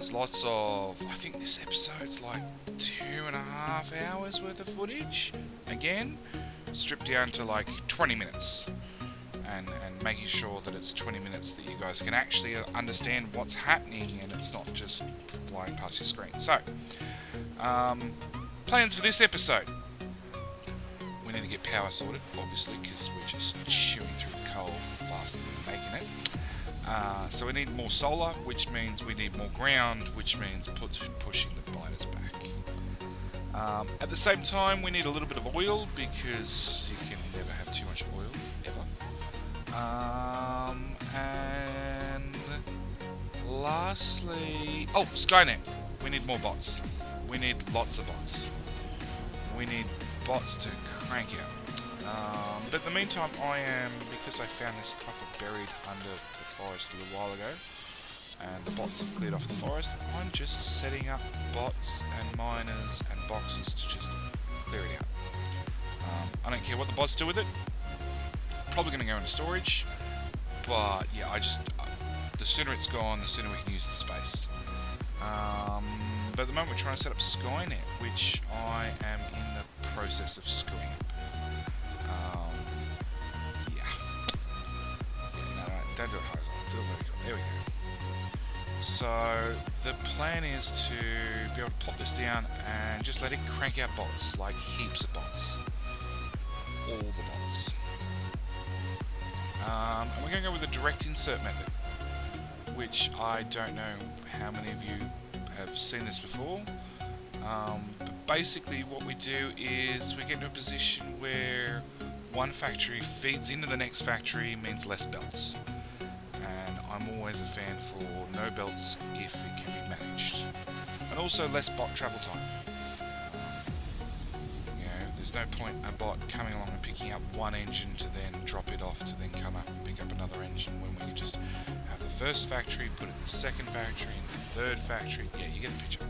There's lots of, I think this episode's like 2.5 hours worth of footage. Again, stripped down to like 20 minutes. And making sure that it's 20 minutes that you guys can actually understand what's happening and it's not just flying past your screen. So, plans for this episode. We need to get power sorted, obviously, because we're just chewing through coal faster than making it. So we need more solar, which means we need more ground, which means pushing the biters back. At the same time, we need a little bit of oil, because you can never have too much oil, ever. And lastly... Oh, SkyNet. We need more bots. We need lots of bots. We need bots to crank out. But in the meantime, because I found this copper buried under the forest a little while ago, and the bots have cleared off the forest, I'm just setting up bots and miners and boxes to just clear it out. I don't care what the bots do with it. Probably going to go into storage, but yeah, the sooner it's gone, the sooner we can use the space. But at the moment we're trying to set up SkyNet, which I am in the process of screwing up. Yeah, no, don't do it horizontal, do it vertical. There we go. So the plan is to be able to pop this down and just let it crank out bots, like heaps of bots. All the bots. And we're going to go with a direct insert method, which I don't know how many of you have seen this before. But basically what we do is we get into a position where one factory feeds into the next factory, means less belts. And I'm always a fan for no belts if it can be managed. And also less bot travel time. There's no point a bot coming along and picking up one engine to then drop it off to then come up and pick up another engine, when we can just have the first factory, put it in the second factory, in the third factory. Yeah, you get the picture.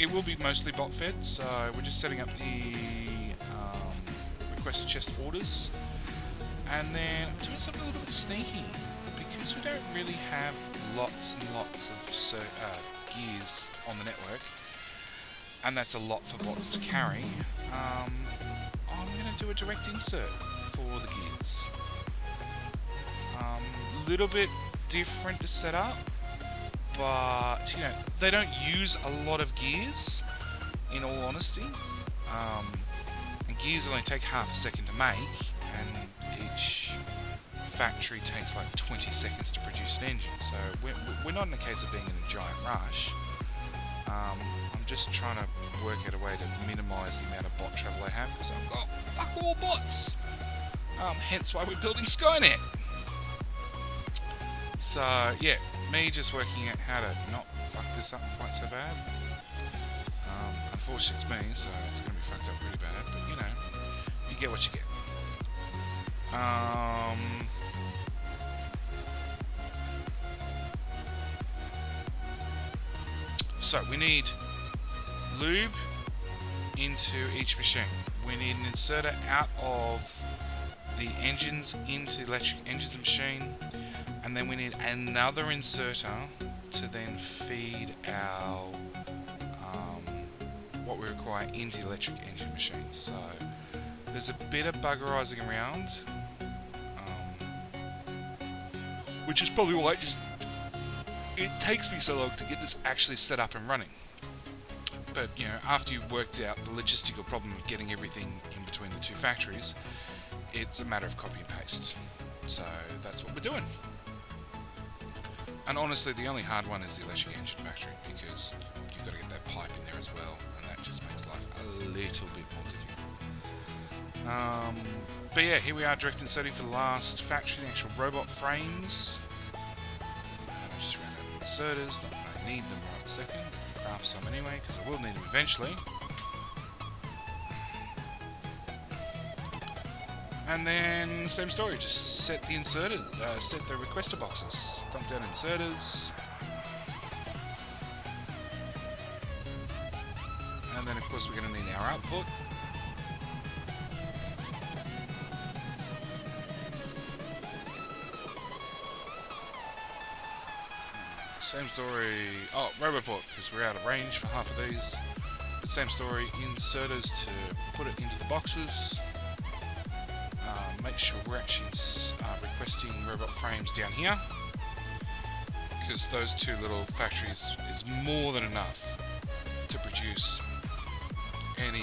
It will be mostly bot fed, so we're just setting up the requested chest orders, and then doing something a little bit sneaky, because we don't really have lots and lots of gears on the network, and that's a lot for bots to carry. I'm going to do a direct insert for the gears. A little bit different to set up, but they don't use a lot of gears, in all honesty. And gears only take half a second to make, and each factory takes like 20 seconds to produce an engine, so we're not in a case of being in a giant rush. I'm just trying to work out a way to minimise the amount of bot travel I have, because I've got fuck all bots. Hence why we're building SkyNet. So yeah, me just working out how to not fuck this up quite so bad. Unfortunately it's me, so it's going to be fucked up really bad, but you get what you get. So we need lube into each machine. We need an inserter out of the engines into the electric engines machine, and then we need another inserter to then feed our what we require into the electric engine machine. So there's a bit of buggerizing around, which is probably why it takes me so long to get this actually set up and running. But after you've worked out the logistical problem of getting everything in between the two factories, it's a matter of copy and paste. So that's what we're doing. And honestly, the only hard one is the electric engine factory, because you've got to get that pipe in there as well, and that just makes life a little bit more difficult. But yeah, here we are direct inserting for the last factory, the actual robot frames. Just ran out of inserters, not that I need them right this second, but craft some anyway, because I will need them eventually. And then, same story, just set the inserters, set the requester boxes, dump down inserters. And then of course we're going to need our output. Same story. Oh, Roboport, because we're out of range for half of these. But same story. Inserters to put it into the boxes. Make sure we're actually requesting robot frames down here, because those two little factories is more than enough to produce any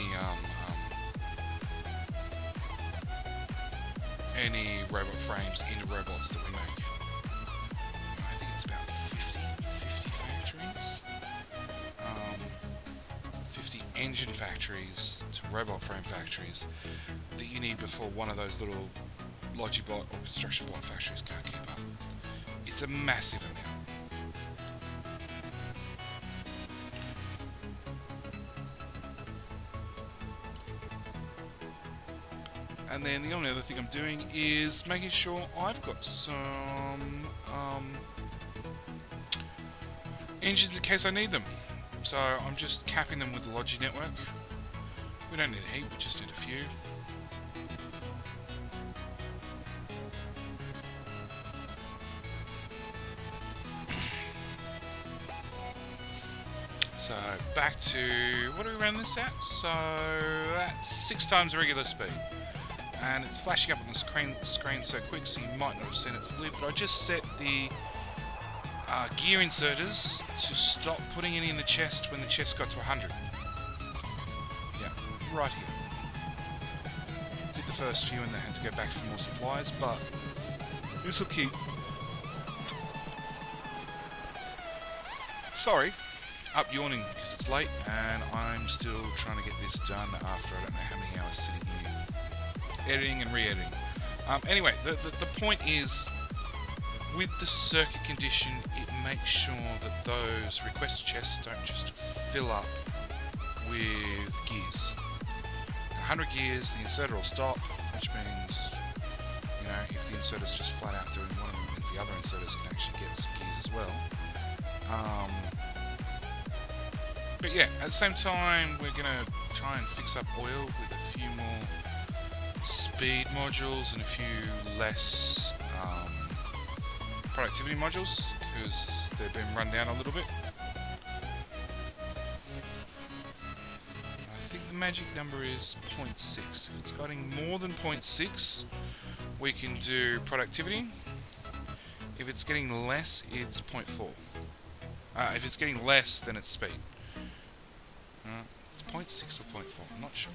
robot frames into robots that we make. I think it's about 50 factories, 50 engine factories to robot frame factories that you need before one of those little Logibot or construction bot factories can't keep up. It's a massive amount. And then the only other thing I'm doing is making sure I've got some engines in case I need them. So I'm just capping them with the Logi network. We don't need a heap, we just need a few. So back to, what do we run this at? So that's 6 times the regular speed. And it's flashing up on the screen so quick, so you might not have seen it fully, but I just set the gear inserters to stop putting it in the chest when the chest got to 100. Yeah, right here. Did the first few and then had to go back for more supplies, but this will keep... Sorry, up yawning because it's late and I'm still trying to get this done after I don't know how many hours sitting here editing and re-editing. Anyway, the point is, with the circuit condition, it makes sure that those request chests don't just fill up with gears. 100 gears, the inserter will stop, which means, you know, if the inserter's just flat out doing one of them, means the other inserters can actually get some gears as well. But yeah, at the same time, we're going to try and fix up oil with a few more speed modules and a few less productivity modules, because they've been run down a little bit. I think the magic number is 0.6. If it's getting more than 0.6, we can do productivity. If it's getting less, it's 0.4. If it's getting less, then it's speed. It's 0.6 or 0.4, I'm not sure.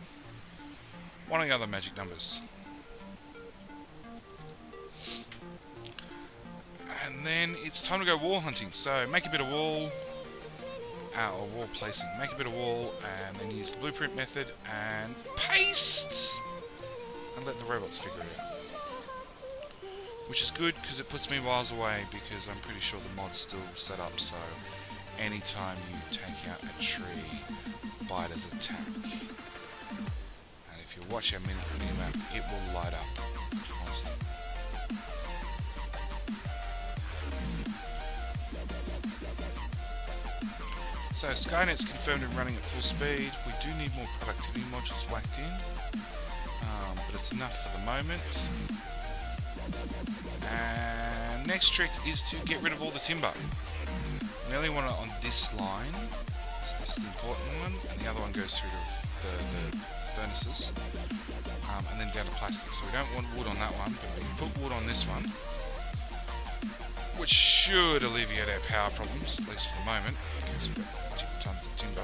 One of the other magic numbers. And then it's time to go wall hunting. So make a bit of wall, or wall placing. Make a bit of wall and then use the blueprint method and paste! And let the robots figure it out. Which is good because it puts me miles away, because I'm pretty sure the mod's still set up, so anytime you take out a tree, biters attack. And if you watch our mini-map, it will light up constantly. So SkyNet's confirmed and running at full speed. We do need more productivity modules whacked in, but it's enough for the moment. And next trick is to get rid of all the timber. We only want it on this line, so this is the important one, and the other one goes through the furnaces, and then down to plastic. So we don't want wood on that one, but we can put wood on this one, which should alleviate our power problems, at least for the moment, because we've got tons of timber.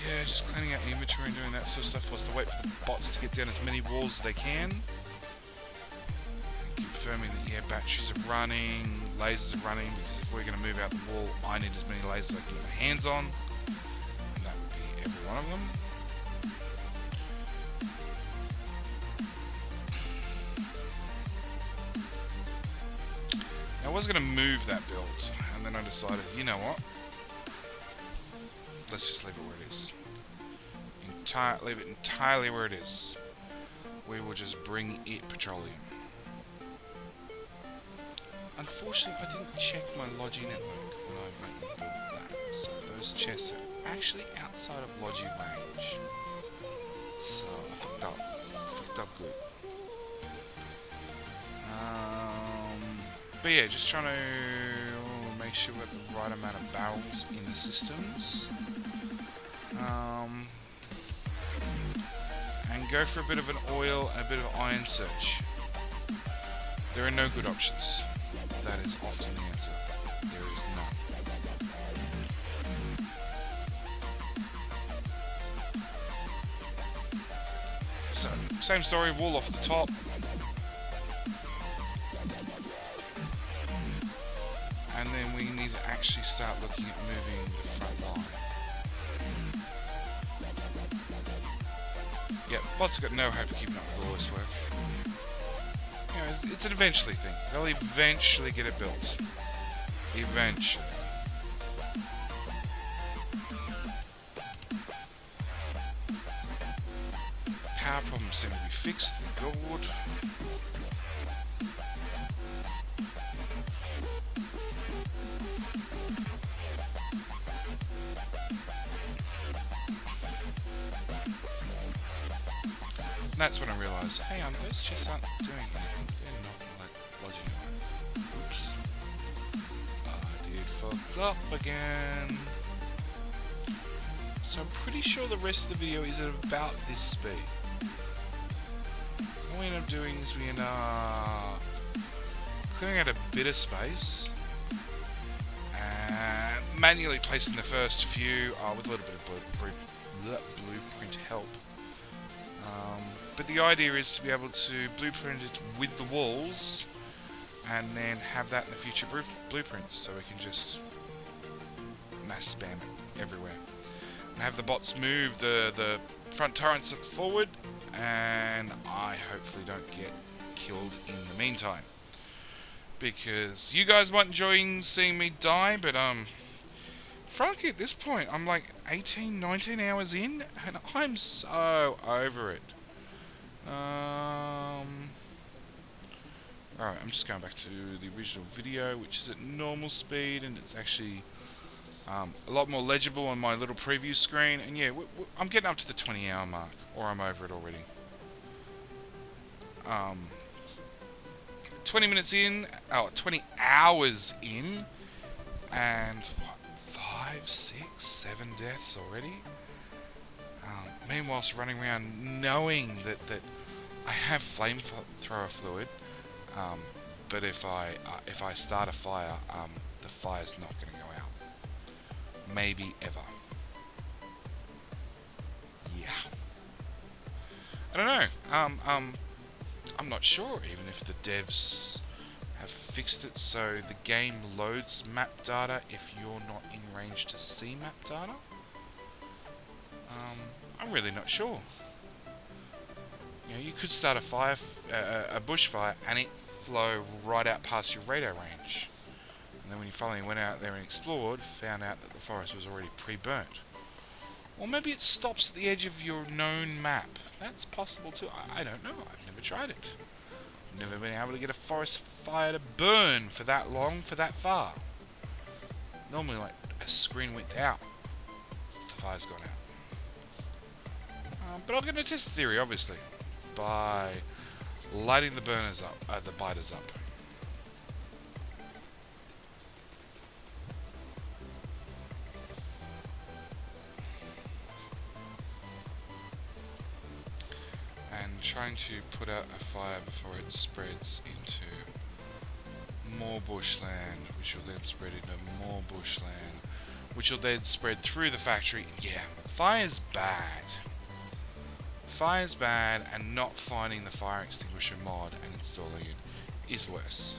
Yeah, just cleaning out the inventory and doing that sort of stuff, whilst I wait for the bots to get down as many walls as they can. Confirming that, yeah, batteries are running, lasers are running, because if we're going to move out the wall, I need as many lasers as I can get my hands on, and that would be every one of them. Now, I was going to move that build, and then I decided, you know what, let's just leave it where it is. Leave it entirely where it is. We will just bring it petroleum. unfortunately, I didn't check my Logi network when I went and built that. So those chests are actually outside of Logi range. So I fucked up. Fucked up good. But yeah, just trying to make sure we've got the right amount of barrels in the systems. And go for a bit of an oil and a bit of iron search. There are no good options. That is often the answer. There is none. So, same story, wall off the top. And then we need to actually start looking at moving the front line. Yep, bots have got no hope of keeping up with all this work. You know, it's an eventually thing. They'll eventually get it built. Eventually. Power problems seem to be fixed. Good. And that's when I realised, hey, those chests aren't doing anything. They're not like lodging. Oops. I did fucked up again. So I'm pretty sure the rest of the video is at about this speed. What we end up doing is we end up clearing out a bit of space and manually placing the first few with a little bit of blueprint help. But the idea is to be able to blueprint it with the walls and then have that in the future blueprints so we can just mass spam it everywhere. And have the bots move the front turrets forward, and I hopefully don't get killed in the meantime. Because you guys might enjoy seeing me die, but frankly at this point I'm like 18, 19 hours in and I'm so over it. Alright, I'm just going back to the original video, which is at normal speed, and it's actually a lot more legible on my little preview screen. And yeah, I'm getting up to the 20-hour mark, or I'm over it already. 20 minutes in, 20 hours in, and what, 5, 6, 7 deaths already? Meanwhile, running around knowing that I have flamethrower fluid, but if I start a fire, the fire's not going to go out. Maybe ever. Yeah. I don't know. I'm not sure even if the devs have fixed it so the game loads map data if you're not in range to see map data. I'm really not sure. You know, you could start a fire, a bushfire, and it flow right out past your radar range. And then when you finally went out there and explored, found out that the forest was already pre-burnt. Or maybe it stops at the edge of your known map. That's possible too. I don't know. I've never tried it. Never been able to get a forest fire to burn for that long, for that far. Normally, like a screen width out, the fire's gone out. But I'm going to test the theory, obviously, by lighting the burners up, the biters up. And trying to put out a fire before it spreads into more bushland, which will then spread into more bushland, which will then spread through the factory. Yeah, fire's bad. Fire's bad, and not finding the fire extinguisher mod and installing it is worse.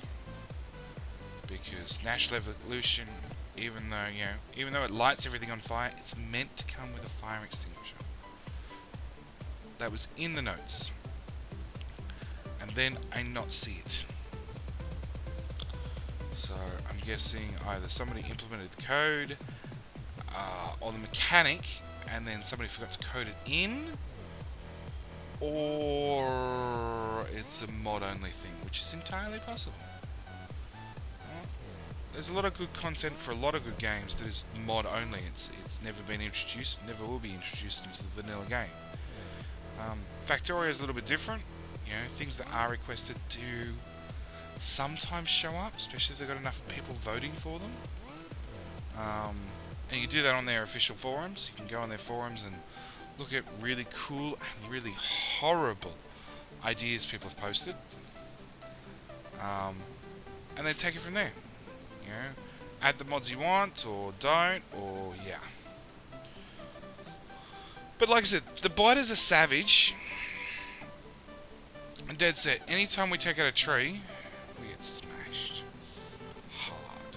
Because natural evolution, even though it lights everything on fire, it's meant to come with a fire extinguisher. That was in the notes. And then I not see it. So I'm guessing either somebody implemented the code, or the mechanic, and then somebody forgot to code it in, or it's a mod only thing, which is entirely possible. there's a lot of good content for a lot of good games that is mod only. It's never been introduced, never will be introduced into the vanilla game. Factorio is a little bit different. You know, things that are requested do sometimes show up, especially if they've got enough people voting for them. And you can do that on their official forums. You can go on their forums and look at really cool and really horrible ideas people have posted. And then take it from there. You know, add the mods you want, or don't, or yeah. But like I said, the biters are savage. And dead set. Anytime we take out a tree, we get smashed hard.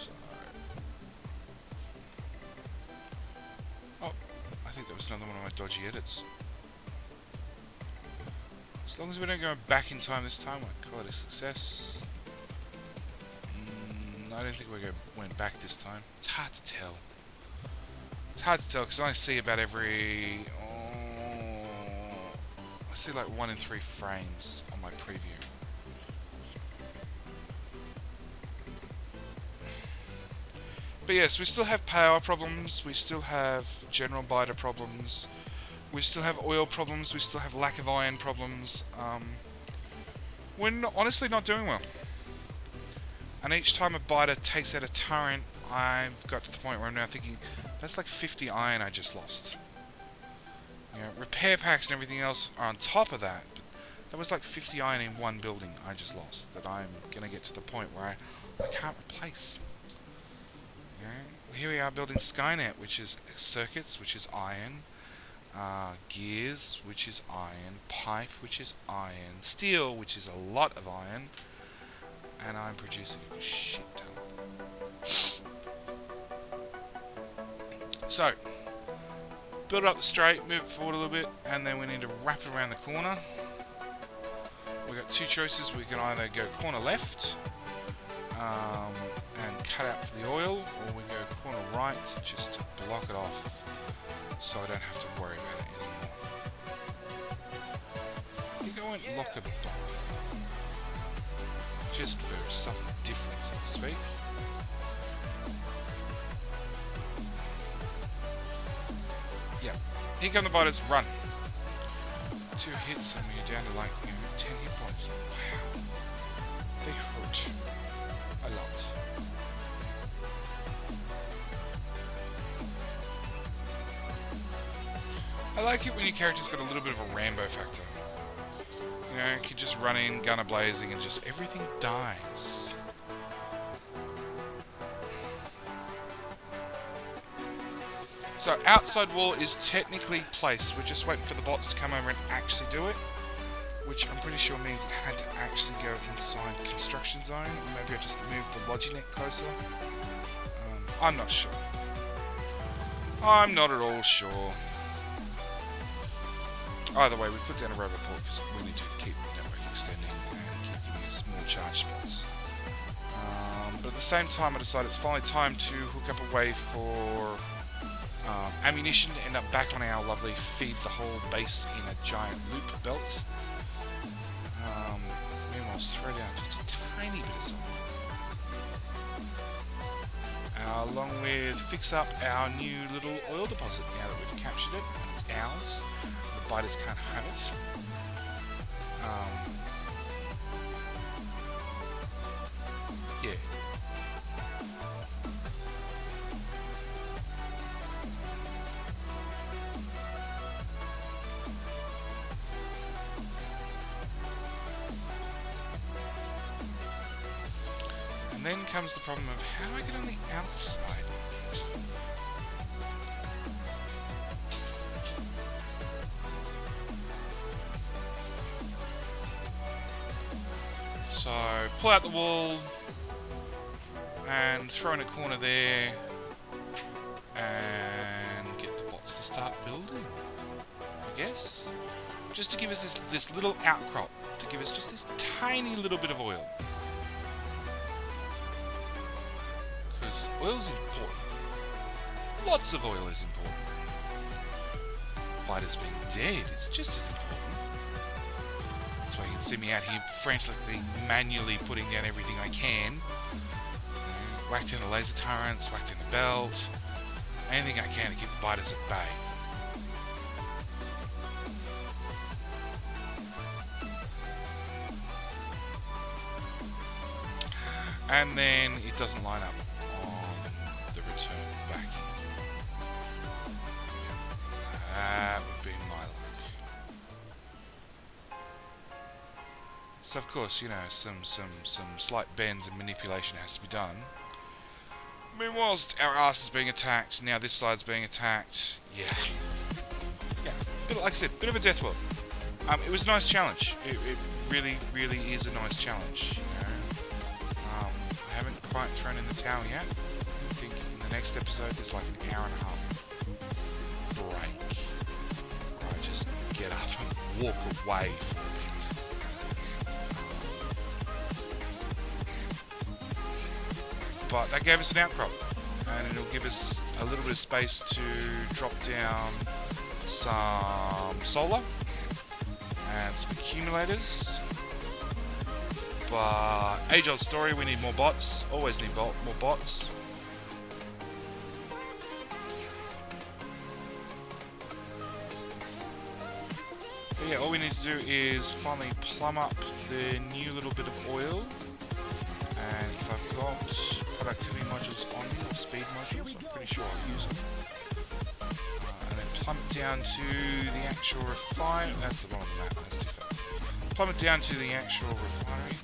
So, oh, I think that was another one of my dodgy edits. As long as we don't go back in time this time, I'd call it a success. I don't think we went back this time. It's hard to tell. It's hard to tell because I see about every... I see like 1 in 3 frames on my preview. But yes, we still have power problems. We still have general biter problems. We still have oil problems. We still have lack of iron problems. We're honestly not doing well. And each time a biter takes out a turret, I've got to the point where I'm now thinking, that's like 50 iron I just lost. You know, repair packs and everything else are on top of that. But that was like 50 iron in one building I just lost. That I'm going to get to the point where I can't replace. You know, here we are building SkyNet, which is circuits, which is iron. Gears, which is iron. Pipe, which is iron. Steel, which is a lot of iron. And I'm producing a shit ton. So, build up the straight, move it forward a little bit, and then we need to wrap it around the corner. We've got 2 choices. We can either go corner left and cut out for the oil, or we go corner right just to block it off so I don't have to worry about it anymore. I think I won't lock it off. Just for something different, so to speak. Yeah. Here come the biters, run. 2 hits and we're down to like 10 hit points. Wow. They hurt a lot. I like it when your character's got a little bit of a Rambo factor. You know, you can just run in, gun a-blazing, and just everything dies. So, outside wall is technically placed. We're just waiting for the bots to come over and actually do it. Which I'm pretty sure means it had to actually go inside construction zone. Or maybe I just moved the Loginet closer. I'm not sure. I'm not at all sure. Either way, we put down a robot port because we need to keep the network extending and keep giving us more charge spots. But at the same time, I decided it's finally time to hook up a way for ammunition to end up back on our lovely feed the whole base in a giant loop belt. Meanwhile, throw down just a tiny bit of something. Along with fix up our new little oil deposit now that we've captured it. It's ours. The biters can't have it. Yeah. And then comes the problem of how do I get on the outside? So pull out the wall and throw in a corner there and get the bots to start building, I guess. Just to give us this little outcrop, to give us just this tiny little bit of oil. Oil's important. Lots of oil is important. Fighters being dead is just as important. That's why you can see me out here frantically, manually putting down everything I can. Whacked in the laser turrets, whacked in the belt, anything I can to keep the biters at bay. And then it doesn't line up on the return back. That would be my luck. So of course, you know, some slight bends and manipulation has to be done. I mean, whilst our ass is being attacked, now this side's being attacked. Yeah, like I said, bit of a death world. It was a nice challenge. It really is a nice challenge. You know? I haven't quite thrown in the towel yet. I think in the next episode there's like an hour and a half break. Where I just get up and walk away for a bit. But that gave us an outcrop, and it'll give us a little bit of space to drop down some solar and some accumulators. But age-old story, we need more bots. Always need more bots. But yeah, all we need to do is finally plumb up the new little bit of oil. And if I've got productivity modules on me, or speed modules, I'm pretty sure I'll use them. And then plumb it down to the actual refinery. That's the wrong map, that's too far. Plumb it down to the actual refinery.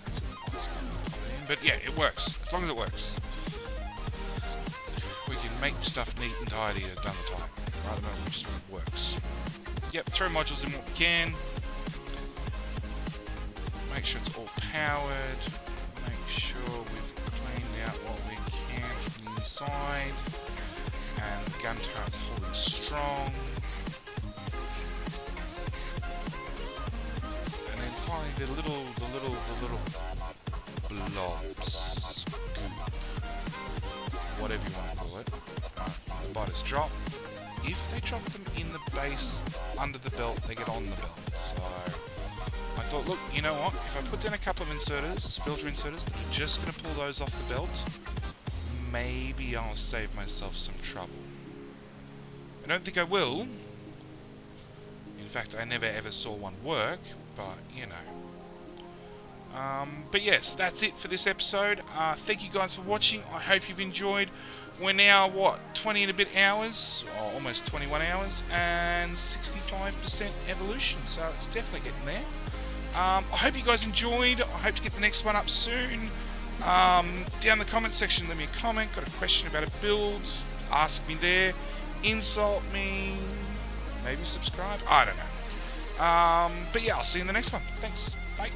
But yeah, it works, as long as it works. We can make stuff neat and tidy down the time, rather than it just works. Yep, throw modules in what we can. Make sure it's all powered. Make sure we've cleaned out what we can from the inside. And the gun turret's holding strong. And then finally the little blobs, goop, whatever you want to call it. The biters drop. If they drop them in the base under the belt, they get on the belt. So I thought, look, you know what? If I put down a couple of inserters, filter inserters, that are just going to pull those off the belt, maybe I'll save myself some trouble. I don't think I will. In fact, I never ever saw one work, but you know. But yes, that's it for this episode. Thank you guys for watching. I hope you've enjoyed. We're now, what, 20 and a bit hours, or almost 21 hours, and 65% evolution, so it's definitely getting there. I hope you guys enjoyed. I hope to get the next one up soon. Down in the comment section, leave me a comment. Got a question about a build, ask me there. Insult me, maybe subscribe, I don't know. But yeah, I'll see you in the next one. Thanks, bye.